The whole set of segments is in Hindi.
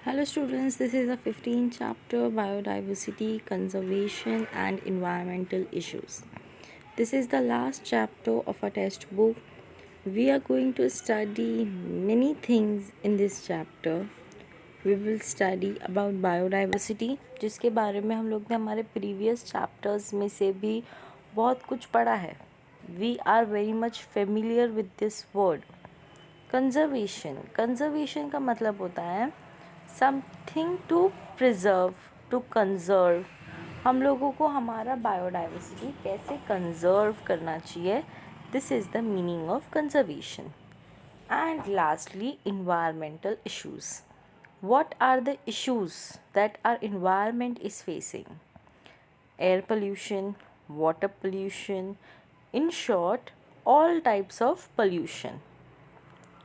Hello students, this is the 15th chapter Biodiversity, Conservation and Environmental Issues. This is the last chapter of our textbook. We are going to study many things in this chapter. We will study about biodiversity, जिसके बारे में हम लोग ने हमारे प्रीवियस चैप्टर्स में से भी बहुत कुछ पढ़ा है. We are very much familiar with this word. Conservation का मतलब होता है something to preserve, to conserve. हम लोगों को हमारा बायोडाइवर्सिटी कैसे कंजर्व करना चाहिए, this is the meaning of conservation. And lastly environmental issues. what are the issues that our environment is facing? Air pollution, water pollution, in short all types of pollution.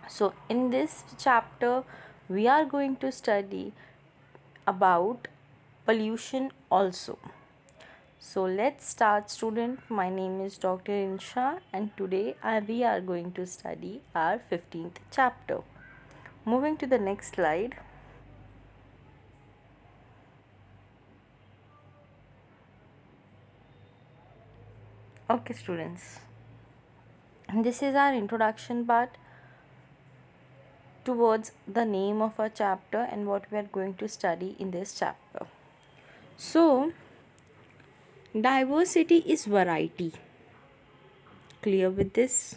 So in this chapter we are going to study about pollution also. So let's start student. My name is Dr. Insha and today we are going to study our 15th chapter. Moving to the next slide. Okay students, this is our introduction part towards the name of our chapter and what we are going to study in this chapter. So diversity is variety. Clear with this?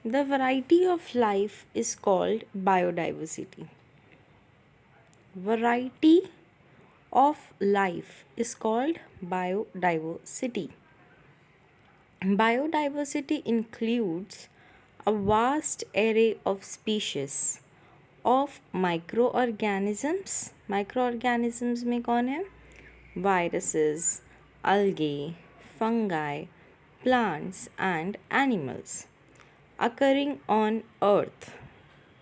The variety of life is called biodiversity. Variety of life is called biodiversity. Biodiversity includes a vast array of species of microorganisms. Microorganisms में कौन है? Viruses, algae, fungi, plants and animals occurring on earth,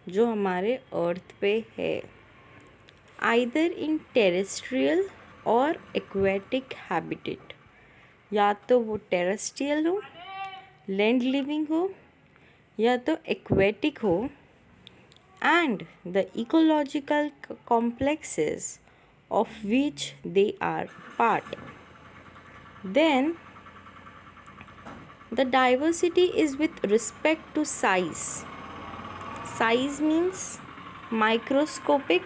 जो हमारे earth पे है, either in terrestrial or aquatic habitat. या तो वो टेरेस्ट्रियल हो, लैंड लिविंग हो, या तो एक्वेटिक हो, and the ecological complexes of which they are part. Then the diversity is with respect to size. Size means microscopic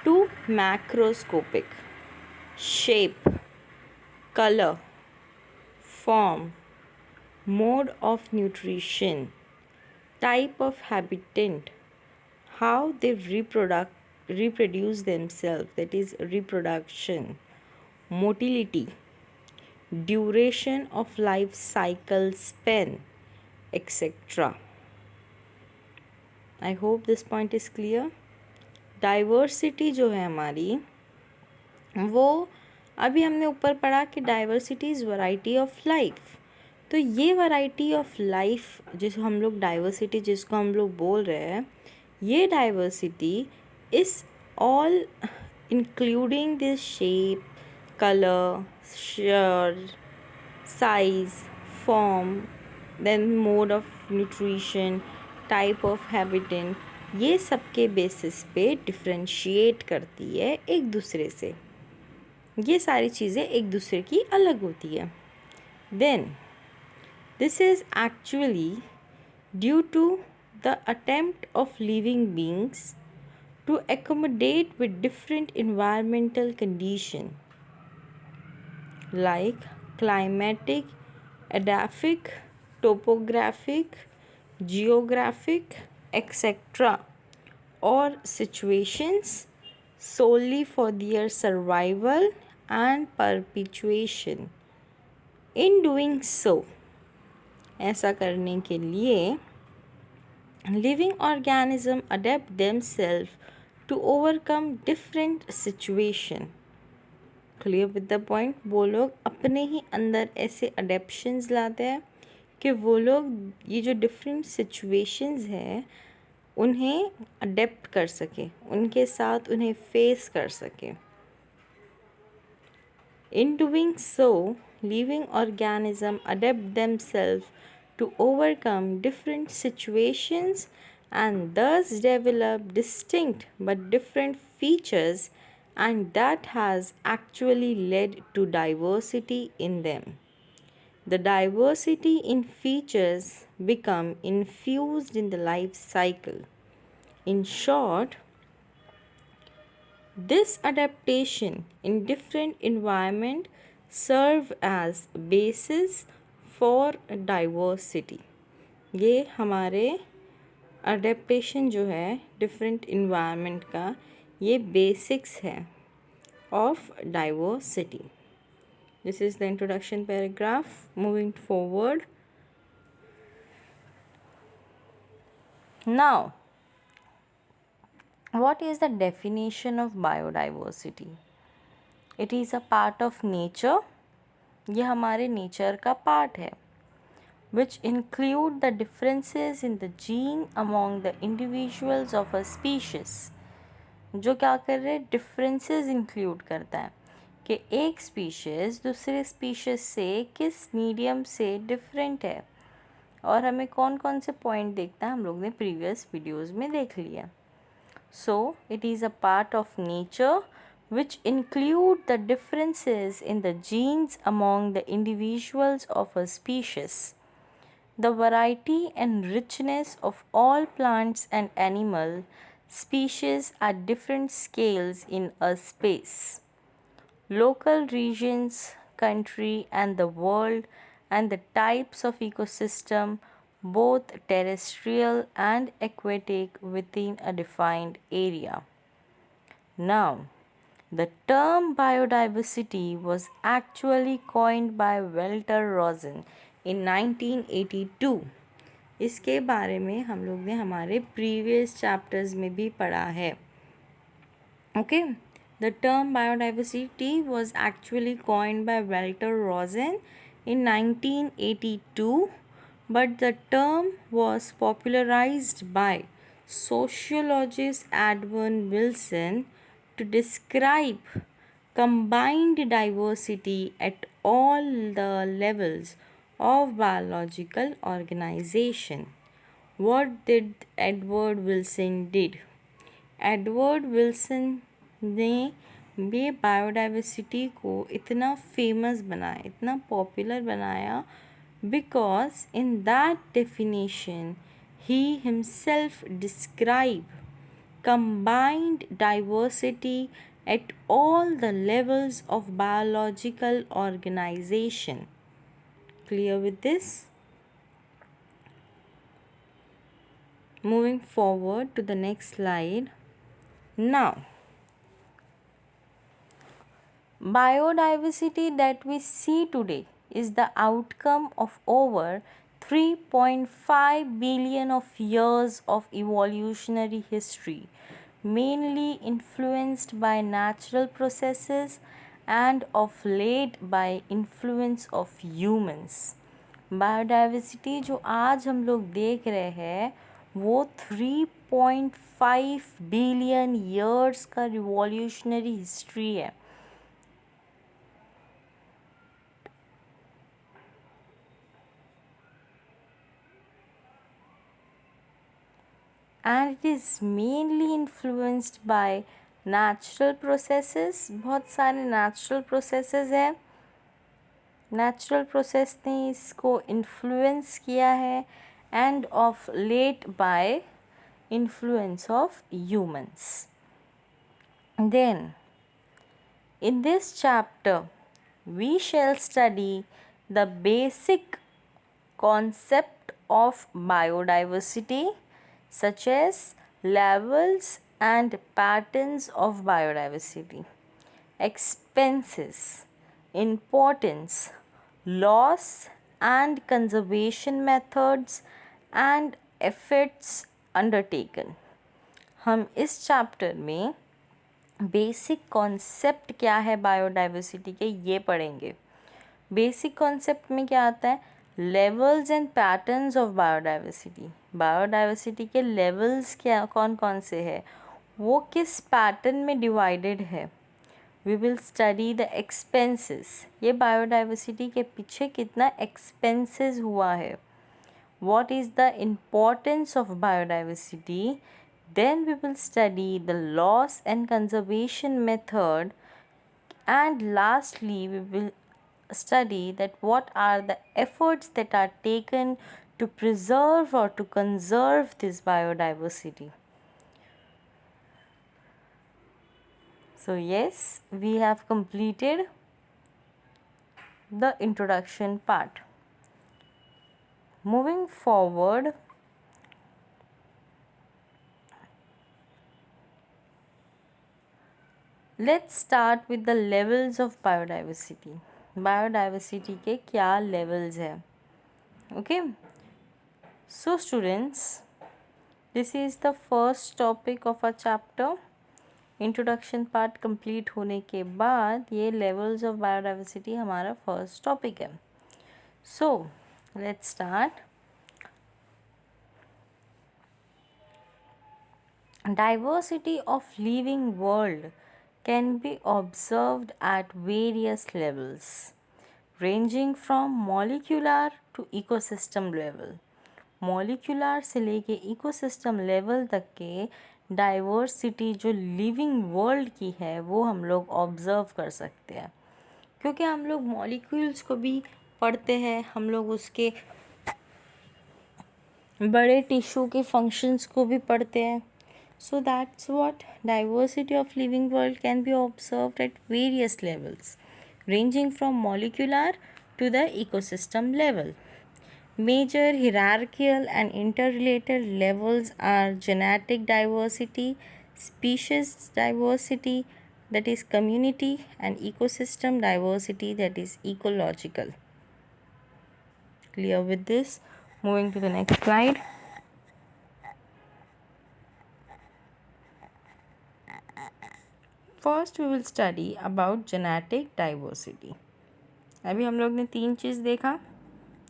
to macroscopic. Shape, color, form, mode of nutrition, type of habitat, how they reproduce themselves, that is reproduction, motility, duration of life cycle span, etc. I hope this point is clear. Diversity जो है हमारी, वो अभी हमने ऊपर पढ़ा कि diversity is variety of life. तो ये वैरायटी ऑफ लाइफ जिसको हम लोग डाइवर्सिटी जिसको हम लोग बोल रहे हैं, ये diversity is all including this shape, colour, size, form, then mode of nutrition, type of habitat. ये सब के बेसिस पे डिफ्रेंशिएट करती है एक दूसरे से. ये सारी चीज़ें एक दूसरे की अलग होती है. Then this is actually due to the attempt of living beings to accommodate with different environmental condition like climatic, edaphic, topographic, geographic, etc. or situations solely for their survival and perpetuation. In doing so, ऐसा करने के लिए living organism adapt themselves to overcome different situation. Clear with the point? वो लोग अपने ही अंदर ऐसे adaptations लाते हैं कि वो लोग ये जो different situations हैं उन्हें अडेप्ट कर सके, उनके साथ उन्हें फेस कर सके. In doing so, living organism adapt themselves to overcome different situations and thus develop distinct but different features, and that has actually led to diversity in them. The diversity in features become infused in the life cycle. In short, this adaptation in different environment serve as basis for diversity. ये हमारे अडेप्टेशन जो है डिफरेंट इन्वायरमेंट का ये बेसिक्स है of diversity. This is the introduction paragraph. Moving forward now, what is the definition of biodiversity? It is a part of nature. ये हमारे नेचर का पार्ट है. which include the differences in the gene among the individuals of a species. जो क्या कर रहे हैं, डिफरेंसेस इंक्लूड करता है कि एक स्पीशीज़ दूसरे स्पीशीज़ से किस मीडियम से डिफरेंट है. और हमें कौन कौन से पॉइंट देखना है हम लोग ने प्रीवियस वीडियोज़ में देख लिया. सो it is a part of nature which include the differences in the genes among the individuals of a species. The variety and richness of all plants and animal species at different scales in a space. Local regions, country and the world, and the types of ecosystem, both terrestrial and aquatic, within a defined area. Now, the term biodiversity was actually coined by Walter Rosen in 1982. इसके बारे में हम लोग ने हमारे प्रीवियस चैप्टर्स में भी पढ़ा है. Okay, the term biodiversity was actually coined by Walter Rosen in 1982, but the term was popularized by sociologist Edwin Wilson to describe combined diversity at all the levels of biological organization. What did Edward Wilson did? Edward Wilson ने ये बायोडाइवर्सिटी को इतना फेमस बनाया, इतना पॉपुलर बनाया, because in that definition he himself described combined diversity at all the levels of biological organization. Clear with this? Moving forward to the next slide. Now, biodiversity that we see today is the outcome of over 3.5 billion of years of evolutionary history, mainly influenced by natural processes and of late by influence of humans. Biodiversity जो आज हम लोग देख रहे हैं वो 3.5 बिलियन ईयर्स का रिवॉल्यूशनरी हिस्ट्री है. and it is mainly influenced by natural processes. बहुत सारे natural processes हैं, natural process ने इसको influence किया है, and of late by influence of humans. Then in this chapter we shall study the basic concept of biodiversity, such as levels and patterns of biodiversity, expenses, importance, loss and conservation methods and efforts undertaken. हम इस चैप्टर में बेसिक कॉन्सेप्ट क्या है बायोडाइवर्सिटी के ये पढ़ेंगे. बेसिक कॉन्सेप्ट में क्या आता है, levels and patterns of biodiversity. Biodiversity के लेवल्स क्या कौन कौन से है, वो किस पैटर्न में डिवाइडेड है. We will study the expenses. ये बायोडाइवर्सिटी के पीछे कितना एक्सपेंसेस हुआ है, what is the importance of biodiversity. Then we will study the loss and conservation method, and lastly we will study that what are the efforts that are taken to preserve or to conserve this biodiversity. So yes, we have completed the introduction part. Moving forward, let's start with the levels of biodiversity. Biodiversity के क्या levels है? Okay. So students, this is the first topic of our chapter. Introduction part complete होने के बाद ये लेवल्स ऑफ बायोडाइवर्सिटी हमारा फर्स्ट टॉपिक है. So let's start. Diversity of living world can be observed at various levels, ranging from molecular to ecosystem level. Molecular से लेके इकोसिस्टम लेवल तक के डाइवर्सिटी जो लिविंग वर्ल्ड की है वो हम लोग ऑब्ज़र्व कर सकते हैं, क्योंकि हम लोग मॉलिक्यूल्स को भी पढ़ते हैं, हम लोग उसके बड़े टिश्यू के फंक्शंस को भी पढ़ते हैं. So that's what diversity of living world can be observed at various levels ranging from molecular to the ecosystem level. Major hierarchical and interrelated levels are genetic diversity, species diversity, that is community, and ecosystem diversity, that is ecological. Clear with this? Moving to the next slide. First we will study about genetic diversity. अभी हम लोग ने 3 चीज़ देखा,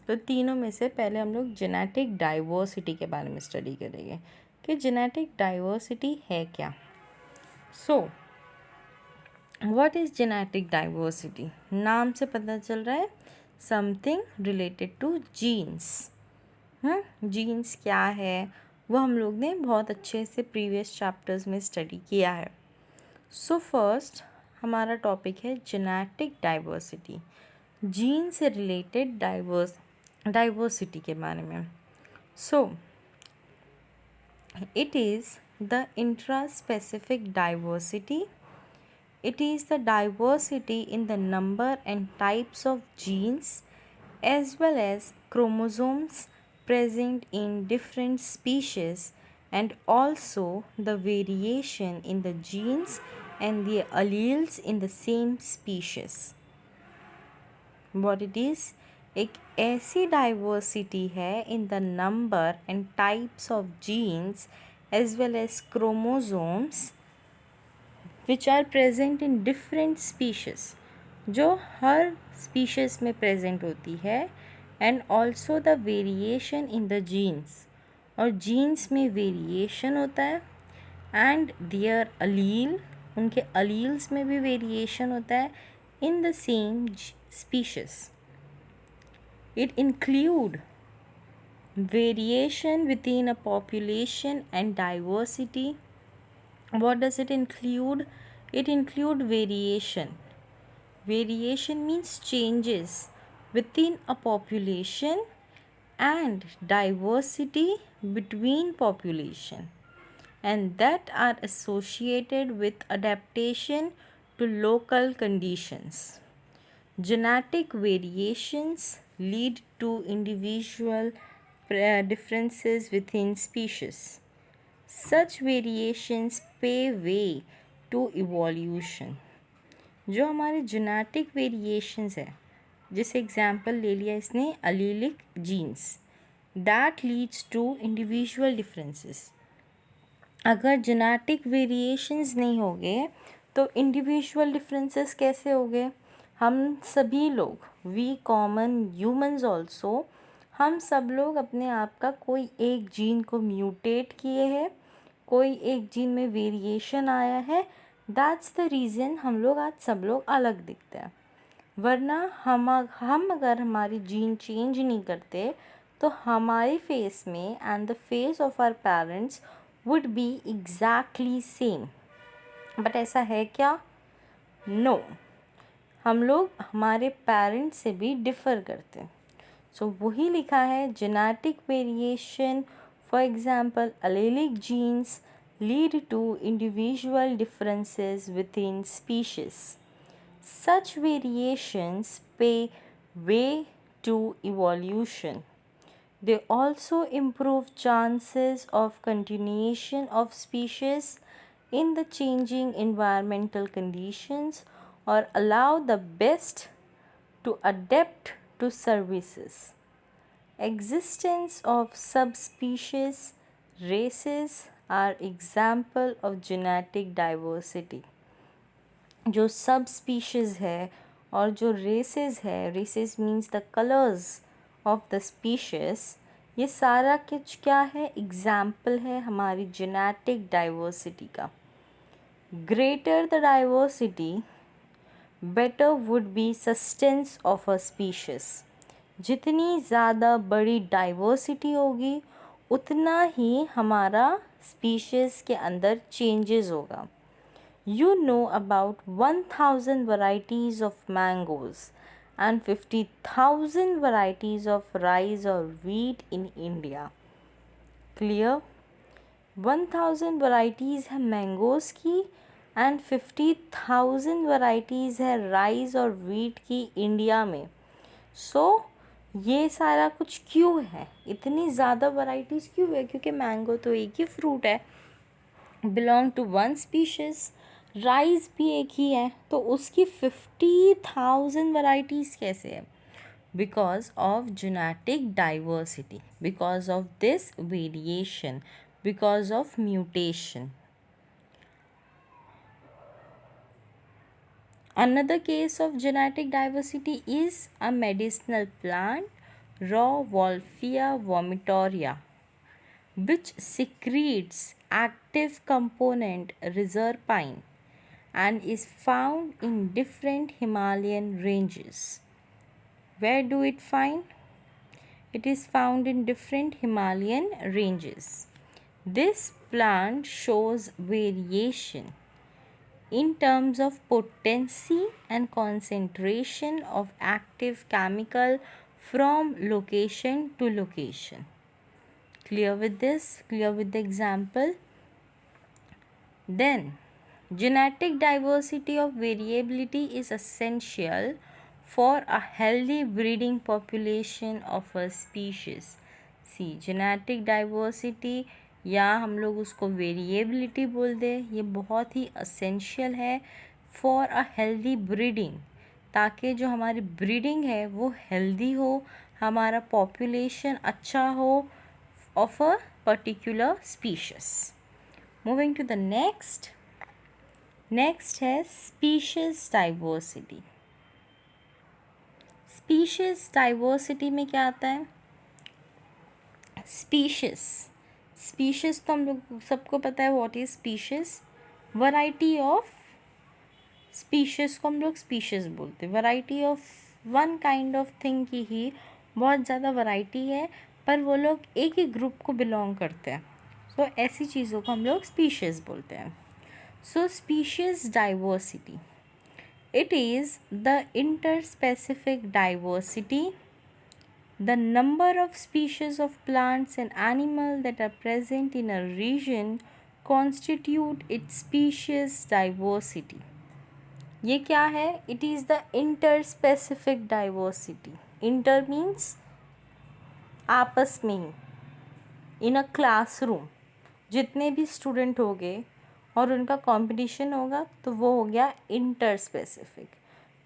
तो तीनों में से पहले हम लोग जेनेटिक डाइवर्सिटी के बारे में स्टडी करेंगे कि जेनेटिक डाइवर्सिटी है क्या. So what is genetic diversity? नाम से पता चल रहा है something related to genes. Genes क्या है वो हम लोग ने बहुत अच्छे से प्रीवियस चैप्टर्स में स्टडी किया है. सो फर्स्ट हमारा टॉपिक है जेनेटिक डाइवर्सिटी, जीन से रिलेटेड डाइवर्सिटी के बारे में. So it is the intraspecific diversity. It is the diversity in the number and types of genes as well as chromosomes present in different species, and also the variation in the genes and the alleles in the same species. What it is? एक ऐसी डाइवर्सिटी है in the number and types of genes as well as chromosomes which are present in different species, जो हर स्पीशीज़ में प्रेजेंट होती है, and also the variation in the genes, और जीन्स में वेरिएशन होता है, एंड देयर अलील, उनके अलील्स में भी वेरिएशन होता है in the same species. It include variation within a population and diversity. What does it include? It include variation. Variation means changes within a population and diversity between population, and that are associated with adaptation to local conditions. Genetic variations lead to individual differences within species. Such variations pave way to evolution. जो हमारे genetic variations है, जैसे एग्जाम्पल ले लिया इसने allelic genes, that leads to individual differences. अगर genetic variations नहीं होंगे तो individual differences कैसे होंगे? हम सभी लोग, वी कॉमन ह्यूमंस ऑल्सो, हम सब लोग अपने आप का कोई एक जीन को म्यूटेट किए हैं, कोई एक जीन में वेरिएशन आया है, दैट्स द रीज़न हम लोग आज सब लोग अलग दिखते हैं. वरना हम अगर हमारी जीन चेंज नहीं करते तो हमारे फेस में and the face of our parents would be exactly same, but ऐसा है क्या? नो, हम लोग हमारे पेरेंट्स से भी डिफ़र करते हैं। सो वही लिखा है, genetic variation for example allelic genes lead to individual differences within species. Such variations pay way to evolution. They also improve chances of continuation of species in the changing environmental conditions or allow the best to adapt to services. Existence of subspecies races are example of genetic diversity. जो सब स्पीशीज़ है और जो रेसेस है, races means the colours of the species, ये सारा कुछ क्या है? एग्जाम्पल है हमारी जेनेटिक डाइवर्सिटी का। Greater the diversity better would be sustenance of a species. जितनी ज़्यादा बड़ी डाइवर्सिटी होगी उतना ही हमारा स्पीशीज़ के अंदर चेंजेस होगा। You know about 1000 varieties of mangoes and 50,000 varieties of rice or wheat in India. Clear? 1000 varieties है मैंगोज़ की एंड 50,000 varieties है राइस और वीट की इंडिया में। सो ये सारा कुछ क्यों है? इतनी ज़्यादा वैरायटीज़ क्यों है? क्योंकि मैंगो तो एक ही फ्रूट है, belong to one species. Rice भी एक ही है, तो उसकी 50,000 वैरायटीज़ कैसे है? Because of genetic diversity, because of this variation, because of mutation. Another case of genetic diversity is a medicinal plant, Rauwolfia vomitoria, which secretes active component reserpine and is found in different Himalayan ranges. Where do it find? It is found in different Himalayan ranges. This plant shows variation in terms of potency and concentration of active chemical from location to location. Clear with this? Clear with the example? Then, genetic diversity of variability is essential for a healthy breeding population of a species. See, genetic diversity या हम लोग उसको वेरिएबिलिटी बोल दें, ये बहुत ही असेंशियल है फॉर अ हेल्दी ब्रीडिंग, ताकि जो हमारी ब्रीडिंग है वो हेल्दी हो, हमारा पॉपुलेशन अच्छा हो of a particular species. Moving to the next है स्पीशीज डाइवर्सिटी। स्पीशीज डाइवर्सिटी में क्या आता है? स्पीशीज़ तो हम लोग सबको पता है what is species. Variety of species को हम लोग स्पीशीज़ बोलते हैं। Variety of one kind of thing की ही बहुत ज़्यादा वैरायटी है, पर वो लोग एक ही ग्रुप को बिलोंग करते हैं। सो ऐसी चीज़ों को हम लोग स्पीशीज़ बोलते हैं। So species diversity, it is the interspecific diversity, the number of species of plants and animals that are present in a region constitute its species diversity. ये क्या है? It is the interspecific diversity. Inter means आपस में ही, in a classroom जितने भी स्टूडेंट होंगे और उनका कंपटीशन होगा तो वो हो गया इंटरस्पेसिफिक।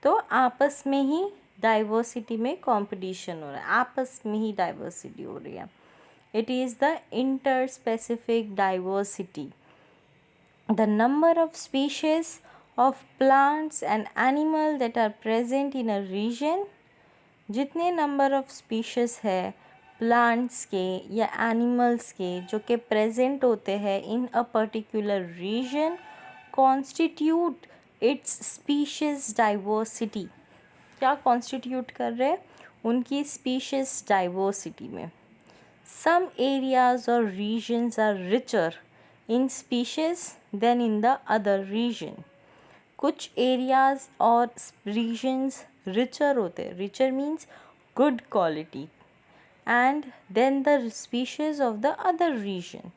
तो आपस में ही डाइवर्सिटी में कंपटीशन हो रहा है, आपस में ही डाइवर्सिटी हो रही है। It is the interspecific diversity, the number of species of plants and animal that are present in a region. जितने नंबर ऑफ स्पीशीज है प्लांट्स के या एनिमल्स के जो कि प्रेजेंट होते हैं in a particular region constitute its species diversity. क्या कॉन्स्टिट्यूट कर रहे हैं? उनकी स्पीशीज़ डाइवर्सिटी में। Some areas or regions are richer in species than in the other region. कुछ एरियाज और रीजन्स रिचर होते हैं, richer means good quality, and then the species of the other region.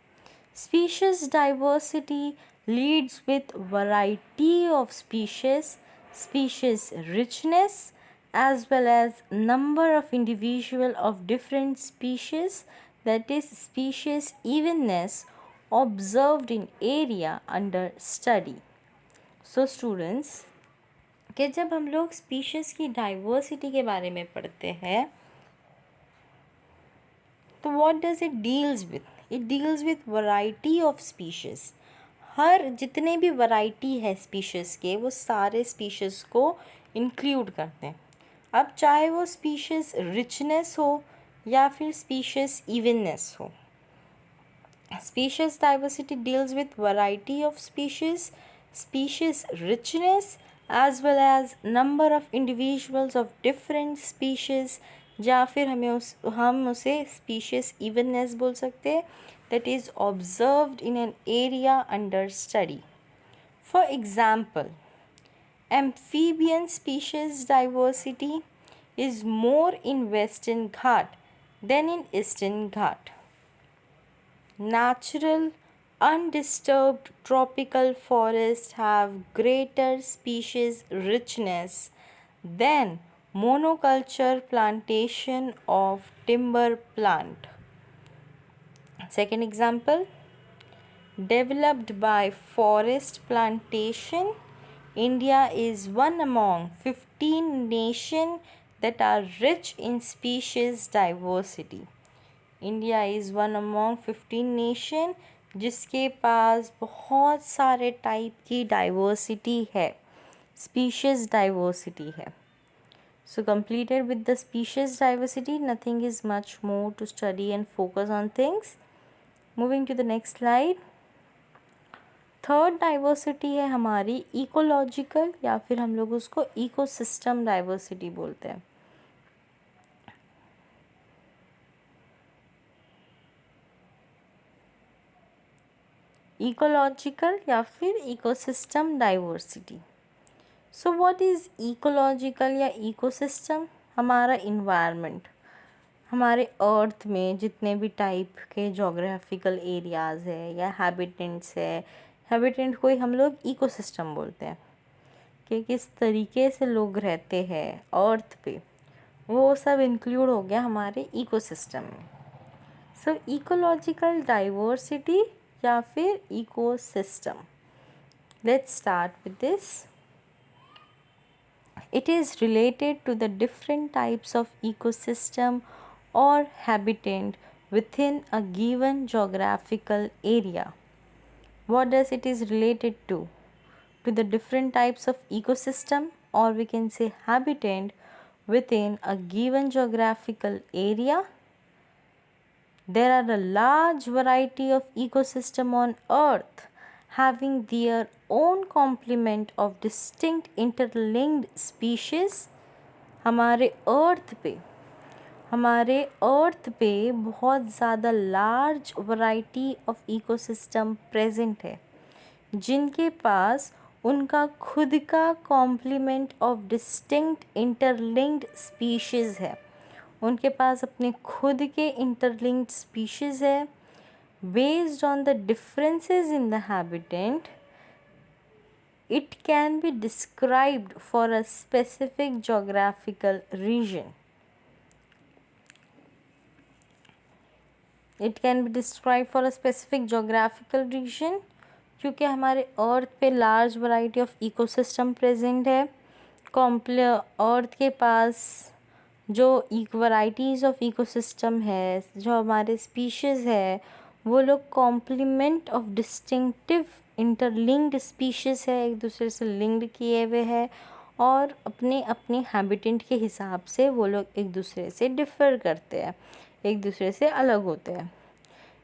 Species diversity leads with variety of species, species richness, as well as number of individual of different species, that is species evenness observed in area under study. So students, कि जब हम लोग स्पीशीज़ की डाइवर्सिटी के बारे में पढ़ते हैं तो what does it deals with? It deals with variety of species. हर जितने भी वैरायटी है स्पीशीज़ के, वो सारे स्पीशीज़ को इंक्लूड करते हैं. अब चाहे वो स्पीशीज़ रिचनेस हो या फिर स्पीशीज़ इवननेस हो. Species diversity deals with variety of species, species richness, as well as number of individuals of different species, या फिर हम उसे species evenness बोल सकते हैं, that is observed in an area under study. For example, amphibian species diversity is more in Western Ghat than in Eastern Ghat. Natural undisturbed tropical forests have greater species richness than monoculture plantation of timber plant. Second example, developed by forest plantation, India is one among 15 nations that are rich in species diversity. India is one among 15 nations जिसके पास बहुत सारे टाइप की डाइवर्सिटी है, स्पीशीज़ डाइवर्सिटी है. सो completed with the species diversity, nothing is much more to study and focus on things. Moving to the next slide. Third diversity है हमारी इकोलॉजिकल, या फिर हम लोग उसको इकोसिस्टम डाइवर्सिटी बोलते हैं. इकोलॉजिकल या फिर ecosystem diversity. So what is ecological या इकोसिस्टम? हमारा इन्वायरमेंट, हमारे अर्थ में जितने भी टाइप के जोग्राफिकल एरियाज़ है या हैबिटेंट्स है, हैबिटेंट को ही हम लोग इकोसिस्टम बोलते हैं कि किस तरीके से लोग रहते हैं अर्थ पे, वो सब इंक्लूड हो गया हमारे इकोसिस्टम में. सो इकोलॉजिकल डाइवर्सिटी या फिर ecosystem. Let's start with this. It is related to the different types of ecosystem or habitat within a given geographical area. What does it is related to? To the different types of ecosystem, or we can say habitat within a given geographical area. There are a large variety of ecosystem on earth having their own complement of distinct interlinked species. हमारे अर्थ पे बहुत ज़्यादा large variety of ecosystem present है, जिनके पास उनका खुद का complement of distinct interlinked species है. उनके पास अपने खुद के इंटरलिंक्ड स्पीशीज़ है. Based on the differences in the habitat, it can be described for a specific geographical region. It can be described for a specific geographical region क्योंकि हमारे अर्थ पे large variety of ecosystem present है. अर्थ के पास जो वैराइटीज़ ऑफ इकोसिस्टम है, जो हमारे स्पीशीज़ है, वो लोग complement of distinctive interlinked species है, एक दूसरे से लिंक्ड किए हुए हैं और अपने अपने हैबिटेट के हिसाब से वो लोग एक दूसरे से डिफ़र करते हैं, एक दूसरे से अलग होते हैं.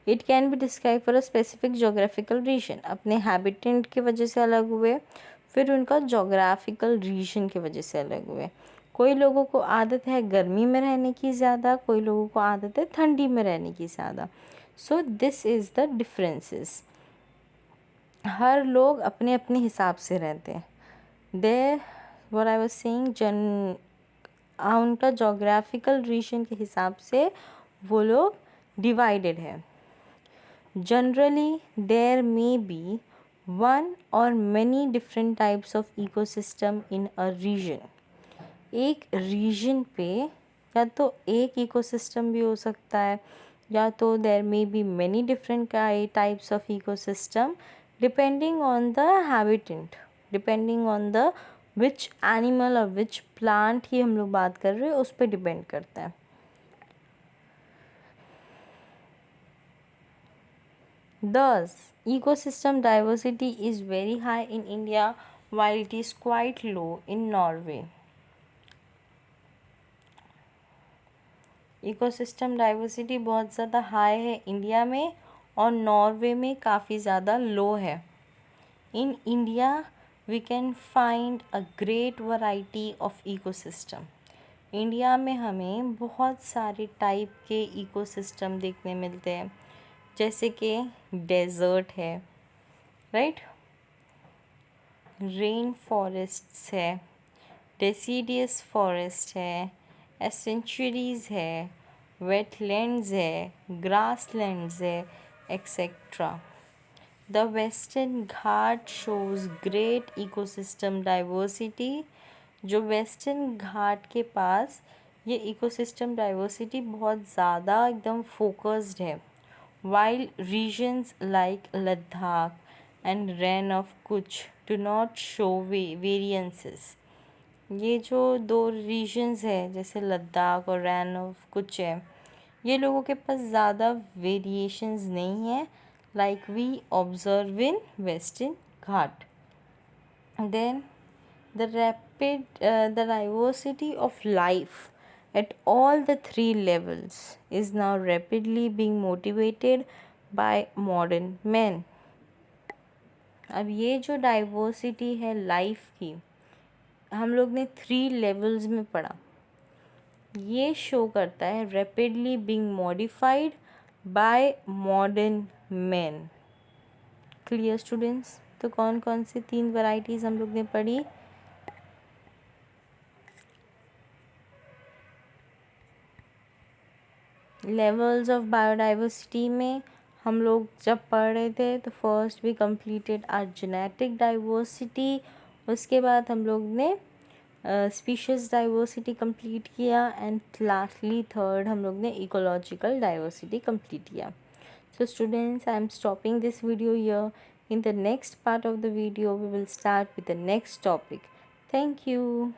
It can be describe for a specific geographical region. अपने हैबिटेट की वजह से अलग हुए, फिर उनका जोग्राफिकल रीजन की वजह से अलग हुए. कोई लोगों को आदत है गर्मी में रहने की ज़्यादा, कोई लोगों को आदत है ठंडी में रहने की ज़्यादा। So this is the differences. हर लोग अपने अपने हिसाब से रहते हैं। The what I was saying, उनका जोग्राफिकल रीजन के हिसाब से वो लोग डिवाइडेड है। Generally there may be one और many different types of ecosystem in a region. एक रीजन पे या तो एक इकोसिस्टम भी हो सकता है, या तो there may be many different types of ecosystem depending on the habitant, depending on the which animal और विच प्लांट ही हम लोग बात कर रहे हैं उस पर डिपेंड करता है। Thus, ecosystem diversity is very high in India while it is quite low in Norway. Ecosystem diversity बहुत ज़्यादा हाई है इंडिया में और नॉर्वे में काफ़ी ज़्यादा लो है। In India we can find a great variety of ecosystem. India में हमें बहुत सारे टाइप के इकोसिस्टम देखने मिलते हैं, जैसे कि डेजर्ट है, राइट, रेन फॉरेस्ट्स है, डेसिडियस फॉरेस्ट है, एसेंचुरीज है, वेटलैंड्स है, ग्रासलैंड्स है, etcetera. The western Ghat shows great ecosystem diversity. जो वेस्टर्न घाट के पास ये इकोसिस्टम डाइवर्सिटी बहुत ज़्यादा एकदम फोकस्ड है, while regions like Ladakh and Rann of Kutch do not show variances। ये जो दो रीजन्स है जैसे लद्दाख और रैन ऑफ कुछ है, ये लोगों के पास ज़्यादा वेरिएशंस नहीं है like we observe in western Ghat. Then the diversity of life at all the three levels is now rapidly being motivated by modern men। अब ये जो डाइवर्सिटी है लाइफ की, हम लोग ने 3 लेवल्स में पढ़ा, ये शो करता है rapidly being modified by modern man. Clear students? तो कौन कौन सी 3 वैरायटीज़ हम लोग ने पढ़ी? लेवल्स ऑफ बायोडाइवर्सिटी में हम लोग जब पढ़ रहे थे तो first we completed our genetic diversity, उसके बाद हम लोग ने स्पीशीज़ डाइवर्सिटी कंप्लीट किया एंड लास्टली थर्ड हम लोग ने इकोलॉजिकल डाइवर्सिटी कंप्लीट किया। So students, I am stopping this video here. In the next part of the video, we will start with the next topic. Thank you.